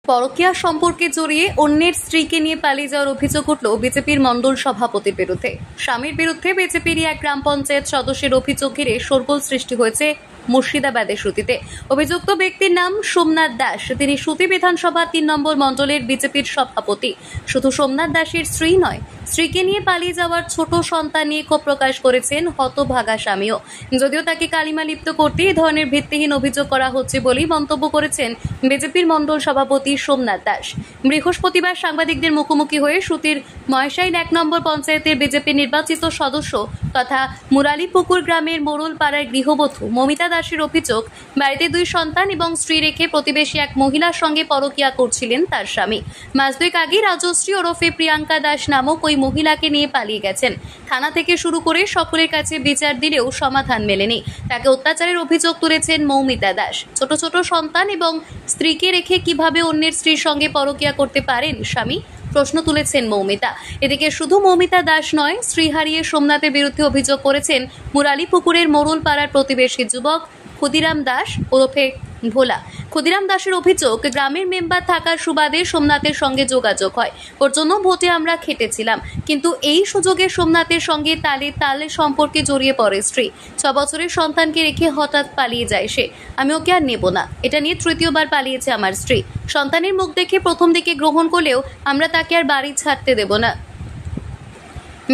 পরকীয়া সম্পর্কে জড়িয়ে অন্যের স্ত্রীকে নিয়ে পালিয়ে যাওয়ার অভিযোগ উঠল বিজেপির মণ্ডল সভাপতির বিরুদ্ধে। স্বামীর বিরুদ্ধে বিজেপির এক গ্রাম পঞ্চায়েত সদস্যের অভিযোগ ঘিরে শোরগোল সৃষ্টি হয়েছে মুর্শিদাবাদের সুতিতে। অভিযুক্ত ব্যক্তির নাম সোমনাথ দাস। তিনি সুতি বিধানসভা ৩ নম্বর মণ্ডলের বিজেপির সভাপতি। শুধু সোমনাথ দাসের স্ত্রী নয়, স্ত্রীকে নিয়ে পালিয়ে যাওয়ার ছোট সন্তান নিয়ে ক্ষোভ প্রকাশ করেছেন হতভাগা স্বামীও। যদিও তাকে কালিমা লিপ্ত করতে এই ধরনের ভিত্তিহীন অভিযোগ করা হচ্ছে বলেই মন্তব্য করেছেন বিজেপির মণ্ডল সভাপতি সোমনাথ দাস। বৃহস্পতিবার সাংবাদিকদের মুখোমুখি হয়ে সুতির ময়সাইল ১ নম্বর পঞ্চায়েতের বিজেপি নির্বাচিত সদস্য তথা মুরালিপুকুর গ্রামের মোড়লপাড়ার গৃহবধূ মমিতা দাসের অভিযোগ, বাড়িতে 2 সন্তান এবং স্ত্রী রেখে প্রতিবেশী এক মহিলার সঙ্গে পরকীয়া করছিলেন তার স্বামী। মাস 2 আগে রাজশ্রী ওরফে প্রিয়াঙ্কা দাস নামক ওই মহিলাকে নিয়ে পালিয়ে গেছেন। থানা থেকে শুরু করে সকলের কাছে বিচার দিলেও সমাধান মেলেনি। তাকে অত্যাচারের অভিযোগ তুলেছেন মৌমিতা দাস। ছোট ছোট সন্তান এবং স্ত্রীকে রেখে কিভাবে অন্যের স্ত্রীর সঙ্গে পরকীয়া করতে পারেন স্বামী, প্রশ্ন তুলেছেন মৌমিতা। এদিকে শুধু মৌমিতা দাস নয়, স্ত্রী হারিয়ে সোমনাথের বিরুদ্ধে অভিযোগ করেছেন মুরালিপুকুরের মোড়লপাড়ার প্রতিবেশী যুবক ক্ষুদিরাম দাস ওরফে ভোলা। ক্ষুদিরাম দাসের অভিযোগ, গ্রামের মেম্বার থাকার সুবাদে সোমনাথের সঙ্গে যোগাযোগ হয়। ওর জন্য ভোটে আমরা খেটেছিলাম, কিন্তু এই সুযোগে সোমনাথের সঙ্গে তালে সম্পর্কে জড়িয়ে পড়ে স্ত্রী। 6 বছরের সন্তানকে রেখে হঠাৎ পালিয়ে যায় সে। আমি ওকে আর নেব না, এটা নিয়ে তৃতীয়বার পালিয়েছে আমার স্ত্রী। সন্তানের মুখ দেখে প্রথম দিকে গ্রহণ করলেও আমরা তাকে আর বাড়ি ছাড়তে দেব না।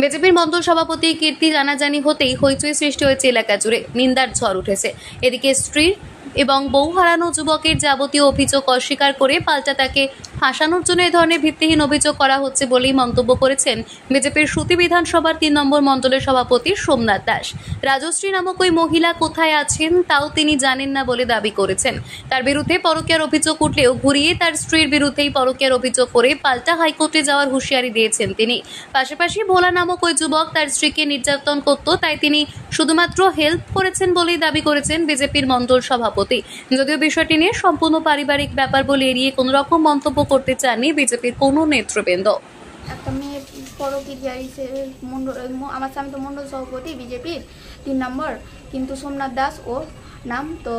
বিজেপির মণ্ডল সভাপতি কীর্তি জানাজানি হতেই হইচই সৃষ্টি হয়েছে এলাকা জুড়ে, নিন্দার ঝড় উঠেছে। এদিকে স্ত্রী এবং বউ হারানো যুবকের যাবতীয় অভিযোগ অস্বীকার করে পাল্টা তাকে ফাঁসানোর জন্য এই ধরনের ভিত্তিহীন অভিযোগ করা হচ্ছে বলেই মন্তব্য করেছেন বিজেপির সুতি বিধানসভার 3 নম্বর মণ্ডলের সভাপতি সোমনাথ দাস। রাজশ্রী নামক ওই মহিলা কোথায় আছেন তাও তিনি জানেন না বলে দাবি করেছেন। তার বিরুদ্ধে পরকীয়ার অভিযোগ উঠলেও ঘুরিয়ে তার স্ত্রীর বিরুদ্ধেই পরকীয়ার অভিযোগ করে পাল্টা হাইকোর্টে যাওয়ার হুঁশিয়ারি দিয়েছেন তিনি। পাশাপাশি ভোলা নামক ওই যুবক তার স্ত্রীকে নির্যাতন করত, তাই তিনি শুধুমাত্র হেল্প করেছেন বলেই দাবি করেছেন বিজেপির মণ্ডল সভাপতি। যদিও বিষয়টি নিয়ে সম্পূর্ণ পারিবারিক ব্যাপার বলে এড়িয়ে কোনো রকম মন্তব্য করতে চাননি বিজেপির কোনো নেতৃবৃন্দ। একটা মেয়ে পরকীয়া আমার স্বামী তো মণ্ডল সভাপতি বিজেপির 3 নম্বর, কিন্তু সোমনাথ দাস ও নাম, তো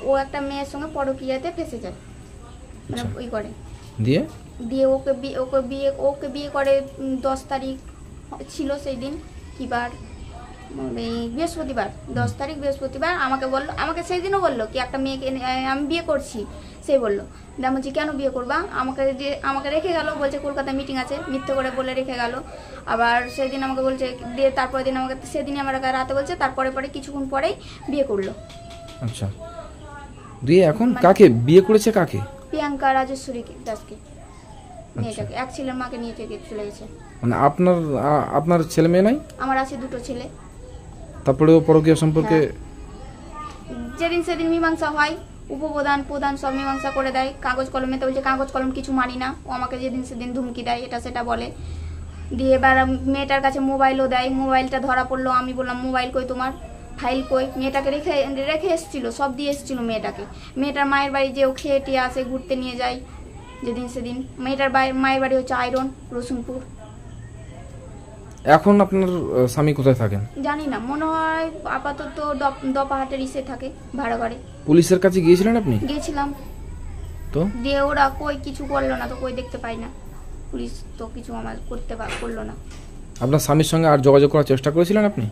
ও একটা মেয়ের সঙ্গে পরকীয়াতে ফেসে যায়, মানে ওই করে দিয়ে ওকে বিয়ে করে। 10 তারিখ ছিল সেই দিন, কিবার বৃহস্পতিবার, 10 তারিখ বৃহস্পতিবার আমাকে সেই দিনও বললো কি একটা মেয়েকে আমি বিয়ে করছি। সে বললো, আমি বলছি কেন বিয়ে করবা, আমাকে রেখে গেল, বলছে কলকাতায় মিটিং আছে, মিথ্যে করে বলে রেখে গেল। আবার সেদিন আমাকে বলছে, দিয়ে তারপরের দিন আমাকে সেদিনই আমার রাতে বলছে, তারপরে কিছুক্ষণ পরেই বিয়ে করলো। আচ্ছা, দিয়ে এখন কাকে বিয়ে করেছে? কাকে? প্রিয়াঙ্কা রাজেশ্বরী দাসকে, মেয়েটাকে। এক ছেলের মাকে নিয়ে চলে গেছে। মানে আপনার ছেলে মেয়ে নাই? আমার আছে 2টো ছেলে। তারপরে পরকীয়া সম্পর্কে যেদিন সেদিন মীমাংসা হয়, উপপ্রধান সব মীমাংসা করে দেয় কাগজ কলমে। তো বলছে কাগজ কলম কিছু মানি না, ও আমাকে যেদিন সেদিন ধুমকি দেয়, এটা সেটা বলে। দিয়ে এবার মেয়েটার কাছে মোবাইলও দেয়, মোবাইলটা ধরা পড়লো। আমি বললাম মোবাইল কই তোমার, ফাইল কই? মেয়েটাকে রেখে এসেছিল, সব দিয়ে এসেছিল মেয়েটাকে। মেয়েটার মায়ের বাড়ি যে ও খেয়ে টিয়ে আসে, ঘুরতে নিয়ে যায় যেদিন সেদিন। মেয়েটার মায়ের বাড়ি হচ্ছে আয়রন, রসুনপুর। এখন আপনার স্বামী কোথায় থাকেন? জানি না, মনে হয় আপাতত দপাহাটের ইসে থাকে, ভাড়া ঘরে। পুলিশের কাছে গিয়েছিলেন আপনি? গিয়েছিলাম তো, দিয়ে ওরা কই কিছু করলো না, তো কই দেখতে পাই না, পুলিশ তো কিছু আমার করলো না। আপনার স্বামীর সঙ্গে আর যোগাযোগ করার চেষ্টা করেছিলেন আপনি?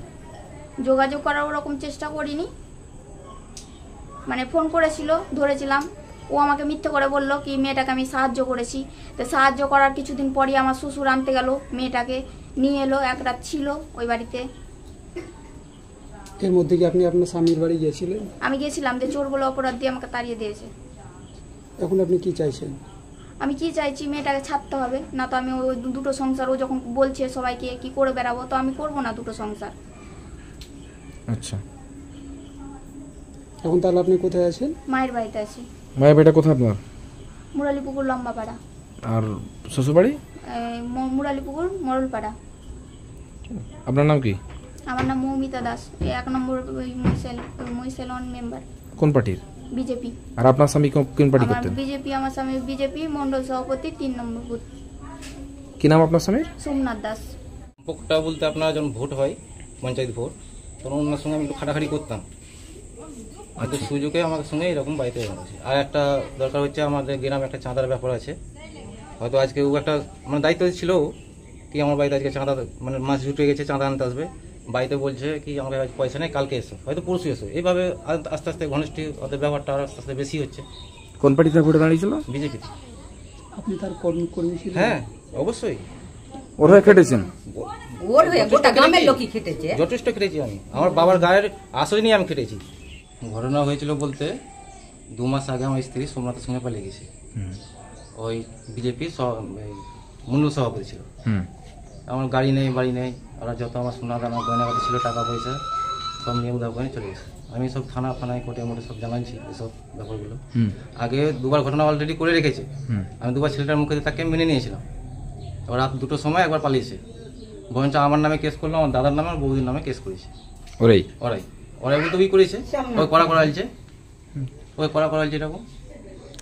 যোগাযোগ করার ওরকম চেষ্টা করিনি, মানে ফোন করেছিল, ধরেছিলাম। ও আমাকে মিথ্যে করে বললো কি মেয়েটাকে আমি সাহায্য করেছি। তো সাহায্য করার কিছুদিন পরই আমার শ্বশুর আনতে গেল, মেয়েটাকে নিয়ে এলো, 1 রাত ছিল ওই বাড়িতে। এর মধ্যে কি আপনি আপনার স্বামীর বাড়ি গিয়েছিলেন? আমি গিয়েছিলাম, যে চোর বলে অপরাধ দিয়ে আমাকে তাড়িয়ে দিয়েছে। এখন আপনি কি চাইছেন? আমি কি চাইছি, মেয়েটাকে ছাড়তে হবে, না তো আমি ওই 2টো সংসার, ও যখন বলছে সবাইকে কি করে বেড়াবো, তো আমি করবো না 2টো সংসার। আচ্ছা, এখন তাহলে আপনি কোথায় আছেন? মায়ের বাড়িতে আছি। মায়ের বাড়িটা কোথায় আপনার? মুরালিপুকুর লম্বাপাড়া। আর শ্বশুর বাড়ি? মুরালিপুকুর মোড়লপাড়া। আপনার নাম কি? আমার নাম মৌমিতা দাস, 1 নম্বর মহিষেল মেম্বার। কোন পার্টির? বিজেপি। আর আপনার স্বামী কোন পার্টি করতেন? বিজেপি। আমার স্বামী বিজেপি মণ্ডল সভাপতি 3 নম্বর বুথ। কি নাম আপনার স্বামীর? সোমনাথ দাস। সম্পর্কটা বলতে আপনার যখন ভোট হয়, পঞ্চায়েত ভোট, তখন ওনার সঙ্গে আমি একটু খাটাখাটি করতাম। কিন্তু সুযোগে আমাদের সঙ্গে এরকম বাড়িতে হয়েছে। আর একটা দরকার হচ্ছে, আমাদের গ্রামে একটা চাঁদার ব্যাপার আছে। হয়তো আজকে ও একটা মানে দায়িত্ব ছিল কি আমার বাড়িতে আজকে চাঁদা মানে মাছ জুটে গেছে, চাঁদা আনতে আসবে। বাড়িতে বলছে কি আমার কাছে পয়সা নেই, কালকে এসো, হয়তো পরশু এসো। এইভাবে আস্তে আস্তে ঘনিষ্ঠ ওদের ব্যাপারটা আস্তে আস্তে বেশি হচ্ছে। কোন পার্টিতে ভোটে দাঁড়িয়েছিল? বিজেপি। আপনি তার কর্মী ছিলেন? হ্যাঁ অবশ্যই, ওর হয়ে খেটেছেন? ওর হয়ে গোটা গ্রামের লোকই খেটেছে। যথেষ্ট খেটেছি আমি, আমার বাবার গায়ের আসলে নিয়ে আমি খেটেছি। ঘটনা হয়েছিল বলতে 2 মাস আগে আমার স্ত্রী সোমনাথের সঙ্গে পালিয়ে গেছে। ওই বিজেপির মন্ডল সভাপতি ছিল। আমার গাড়ি নেই, বাড়ি নেই, ওরা যত আমার সোনা দানা গয়নাগাটি ছিল, টাকা পয়সা সব নিয়ে উধাও করে চলে গেছে। আমি সব থানায় কোর্টে মোটে সব জানাচ্ছি এসব ব্যাপারগুলো। আগে 2বার ঘটনা অলরেডি করে রেখেছে। আমি 2বার ছেলেটার মুখে তাকে মেনে নিয়েছিলাম। এবার রাত 2টোর সময় একবার পালিয়েছে। বরঞ্চ আমার নামে কেস করলো, আমার দাদার নামে আর বৌদির নামে কেস করেছে। ওরাই বলতে ওই করেছে, ওই করা আলছে, ওই করা আলছে এরকম।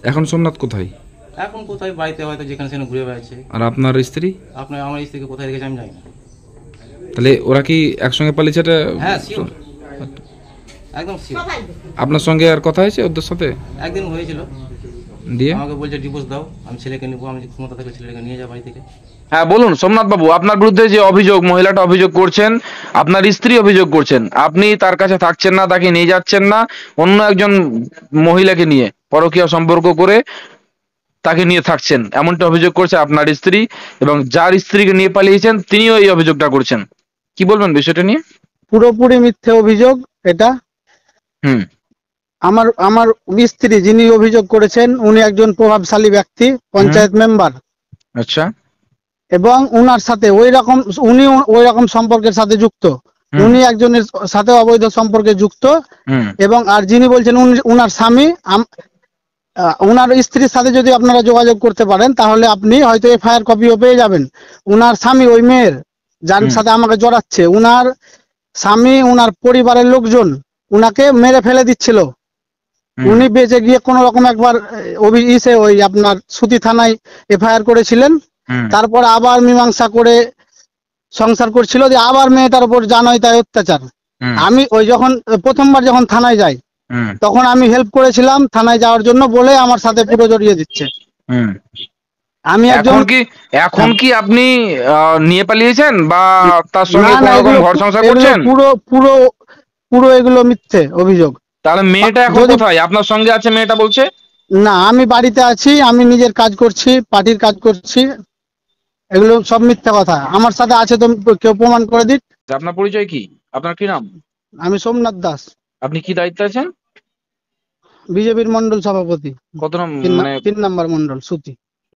এখন সোমনাথ কোথায়? এখন কোথায় বাড়িতে হয়তো যেখানে সেখানে ঘুরে বেড়াচ্ছে। আর আপনার স্ত্রী? আমার স্ত্রীকে কোথায় রেখেছে আমি জানি না। তাহলে ওরা কি একসঙ্গে পালিয়েছে? হ্যাঁ শিওর, একদম শিওর। আপনার সঙ্গে আর কথা হয়েছে ওদের সাথে? একদিন হয়েছিল, দিয়ে আমাকে বলছে ডিভোর্স দাও, আমি ছেলেকে নেবো, আমি ক্ষমতা থাকলে ছেলেকে নিয়ে যাবো বাড়ি থেকে। হ্যাঁ বলুন সোমনাথ বাবু, আপনার বিরুদ্ধে যে অভিযোগ, মহিলাটা অভিযোগ করছেন, আপনার স্ত্রী অভিযোগ করছেন, আপনি তার কাছে থাকছেন না, তাকে নিয়ে যাচ্ছেন না, অন্য একজন মহিলাকে নিয়ে পরকীয়া সম্পর্ক করে তাকে নিয়ে থাকছেন, এমনটা অভিযোগ করছে আপনার স্ত্রী। এবং যার স্ত্রীকে নিয়ে পালিয়েছেন তিনিও এই অভিযোগটা করছেন। কি বলবেন বিষয়টা নিয়ে? পুরোপুরি মিথ্যে অভিযোগ এটা। আমার স্ত্রী যিনি অভিযোগ করেছেন উনি একজন প্রভাবশালী ব্যক্তি, পঞ্চায়েত মেম্বার। আচ্ছা। এবং উনার সাথে উনি ওই রকম সম্পর্কের সাথে যুক্ত, উনি একজনের সাথে অবৈধ সম্পর্কে যুক্ত। এবং আর যিনি বলছেন উনার স্বামী, উনার স্ত্রীর সাথে যদি আপনারা যোগাযোগ করতে পারেন তাহলে আপনি হয়তো এফআইআর কপিও পেয়ে যাবেন। উনার স্বামী, ওই মেয়ের যার সাথে আমাকে জড়াচ্ছে, উনার স্বামী, উনার পরিবারের লোকজন উনাকে মেরে ফেলে দিচ্ছিল। উনি বেঁচে গিয়ে কোন রকম একবার ওই আপনার সুতি থানায় এফআইআর করেছিলেন। তারপর আবার মীমাংসা করে সংসার করছিল, যে আবার মেয়েটার উপর জানাই তাই অত্যাচার। আমি ওই যখন প্রথমবার যখন থানায় যাই তখন আমি হেল্প করেছিলাম থানায় যাওয়ার জন্য, বলে আমার সাথে পুরো জড়িয়ে দিচ্ছে। আমি এখন কি আপনি নিয়ে পালিয়েছেন বা তার সঙ্গে কোনো রকম ঘর সংসার করছেন? পুরো এগুলো মিথ্যে অভিযোগ। তাহলে মেয়েটা এখন কোথায়? আপনার সঙ্গে আছে মেয়েটা বলছে? না, আমি বাড়িতে আছি, আমি নিজের কাজ করছি, পার্টির কাজ করছি, এগুলো সব মিথ্যা কথা। আমার সাথে আছে তো কেউ প্রমাণ করে দিক। আপনার পরিচয় কি? আপনার কি নাম? আমি সোমনাথ দাস। আপনি কি দায়িত্বে আছেন? বিজেপির মন্ডল সভাপতি। কত নম্বর? 3 নম্বর মন্ডল, সুতি।